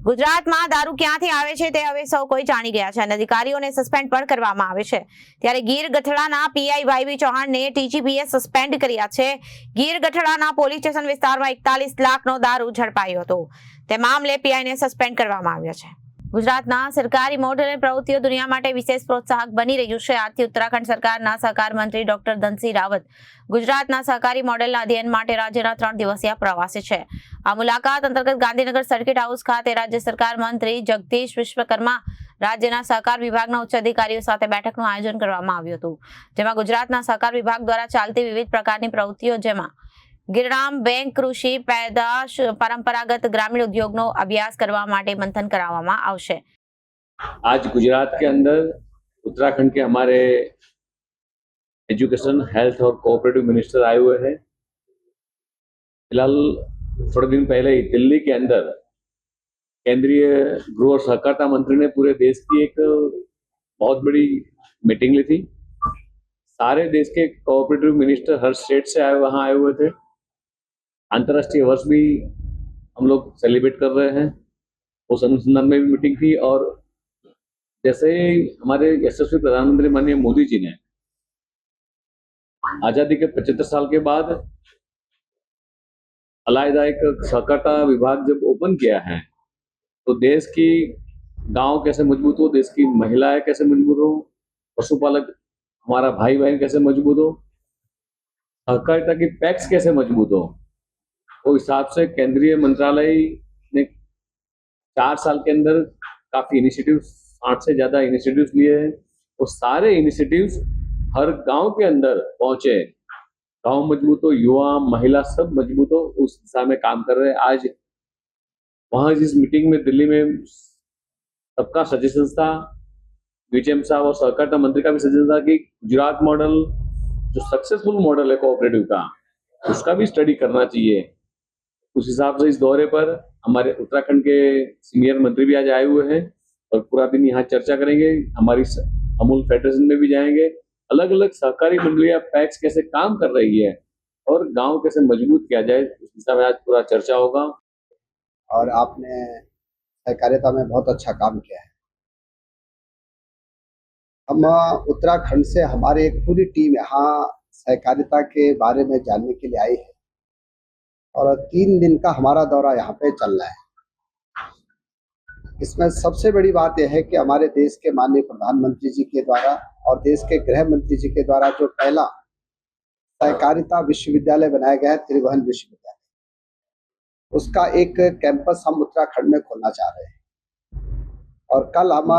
ગુજરાતમાં દારૂ ક્યાંથી આવે છે તે હવે સૌ કોઈ જાણી ગયા છે અને અધિકારીઓને સસ્પેન્ડ પણ કરવામાં આવે છે। ત્યારે ગીર ગઠડાના પીઆઈ વાયવી ચૌહાણને ટીજીપીએ સસ્પેન્ડ કર્યા છે। ગીર ગઠડાના પોલીસ સ્ટેશન વિસ્તારમાં 41 લાખનો દારૂ ઝડપાયો હતો। તે મામલે પીઆઈને સસ્પેન્ડ કરવામાં આવ્યા છે। ગુજરાતના સરકારી મોડેલ પ્રવૃત્તિઓ દુનિયા માટે વિશેષ પ્રોત્સાહક બની રહ્યું છે। આથી ઉત્તરાખંડ સરકારના સહકાર મંત્રી ડોક્ટર ધનસિંહ રાવત ગુજરાતના સહકારી મોડેલના અધ્યયન માટે રાજ્યના 3 દિવસીય પ્રવાસે છે। આ મુલાકાત અંતર્ગત ગાંધીનગર સર્કિટ હાઉસ ખાતે રાજ્ય સરકાર મંત્રી જગદીશ વિશ્વકર્મા રાજ્યના સહકાર વિભાગના ઉચ્ચ અધિકારીઓ સાથે બેઠકનું આયોજન કરવામાં આવ્યું હતું, જેમાં ગુજરાતના સહકાર વિભાગ દ્વારા ચાલતી વિવિધ પ્રકારની પ્રવૃત્તિઓ જેમાં गिरनाम बैंक कृषि पैदाश परंपरागत ग्रामीण उद्योगનો अभ्यास करवा माटे मंथन करावामां आवशे। आज गुजरात के अंदर उत्तराखंड के हमारे एजुकेशन, हेल्थ और कोऑपरेटिव मिनिस्टर आए हुए हैं। फिलहाल थोड़े दिन पहले ही दिल्ली के अंदर केंद्रीय गृह और सहकारिता मंत्री ने पूरे देश की एक बहुत बड़ी मीटिंग ली थी। सारे देश के कोऑपरेटिव मिनिस्टर हर स्टेट से वहाँ आए हुए थे। अंतर्राष्ट्रीय वर्ष भी हम लोग सेलिब्रेट कर रहे हैं, उस अनुसंधान में भी मीटिंग थी। और जैसे ही हमारे यशस्वी प्रधानमंत्री माननीय मोदी जी ने आजादी के 75 साल के बाद अलग एक सहकारिता विभाग जब ओपन किया है, तो देश की गांव कैसे मजबूत हो, देश की महिलाएं कैसे मजबूत हो, पशुपालक हमारा भाई बहन कैसे मजबूत हो, सहकारिता की पैक्स कैसे मजबूत हो, वो हिसाब से केंद्रीय मंत्रालय ने 4 साल के अंदर काफी इनिशिएटिव्स, 8 से ज्यादा इनिशिएटिव्स लिए हैं। वो सारे इनिशिएटिव्स हर गांव के अंदर पहुंचे, गांव मजबूत हो, युवा महिला सब मजबूत हो, उस दिशा में काम कर रहे हैं। आज वहां जिस मीटिंग में दिल्ली में सबका सजेशन था, बीजेएम साहब और सहकारिता मंत्री का भी सजेशन था कि गुजरात मॉडल जो सक्सेसफुल मॉडल है कोऑपरेटिव का, उसका भी स्टडी करना चाहिए। उस हिसाब से इस दौरे पर हमारे उत्तराखंड के सीनियर मंत्री भी आज आए हुए हैं और पूरा दिन यहाँ चर्चा करेंगे। हमारी अमूल फेडरेशन में भी जाएंगे, अलग अलग सहकारी मंडलियां पैक्स कैसे काम कर रही है और गांव कैसे मजबूत किया जाए, उस दिशा में आज पूरा चर्चा होगा। और आपने सहकारिता में बहुत अच्छा काम किया है। हम उत्तराखंड से हमारी एक पूरी टीम यहाँ सहकारिता के बारे में जानने के लिए आई है और 3 दिन का हमारा दौरा यहाँ पे चल रहा है। इसमें सबसे बड़ी बात यह है कि हमारे देश के माननीय प्रधानमंत्री जी के द्वारा और देश के गृह मंत्री जी के द्वारा जो पहला सहकारिता विश्वविद्यालय बनाया गया है, त्रिभुवन विश्वविद्यालय, उसका एक कैंपस हम उत्तराखंड में खोलना चाह रहे हैं। और कल हम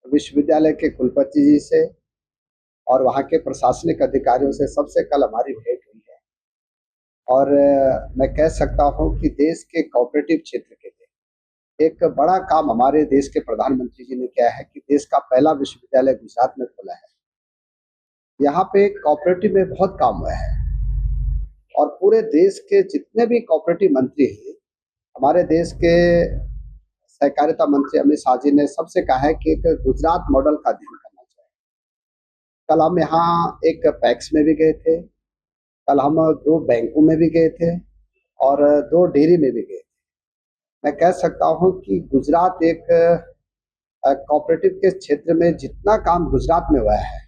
विश्वविद्यालय के कुलपति जी से और वहाँ के प्रशासनिक अधिकारियों से सबसे कल हमारी भेंट हुई है। और मैं कह सकता हूँ कि देश के कोऑपरेटिव क्षेत्र के लिए एक बड़ा काम हमारे देश के प्रधानमंत्री जी ने किया है कि देश का पहला विश्वविद्यालय गुजरात में खोला है। यहाँ पे कोऑपरेटिव में बहुत काम हुआ है और पूरे देश के जितने भी कोऑपरेटिव मंत्री हैं, हमारे देश के सहकारिता मंत्री अमित शाह जी ने सबसे कहा है कि एक गुजरात मॉडल का अध्ययन करना चाहिए। कल हम यहाँ एक पैक्स में भी गए थे, कल हम 2 बैंकों में भी गए थे और 2 डेयरी में भी गए थे। मैं कह सकता हूँ कि गुजरात एक कोऑपरेटिव के क्षेत्र में जितना काम गुजरात में हुआ है,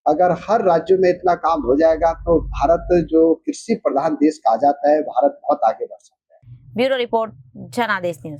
अगर हर राज्य में इतना काम हो जाएगा तो भारत जो कृषि प्रधान देश कहा जाता है, भारत बहुत आगे बढ़ सकता है। ब्यूरो रिपोर्ट, जनादेश न्यूज।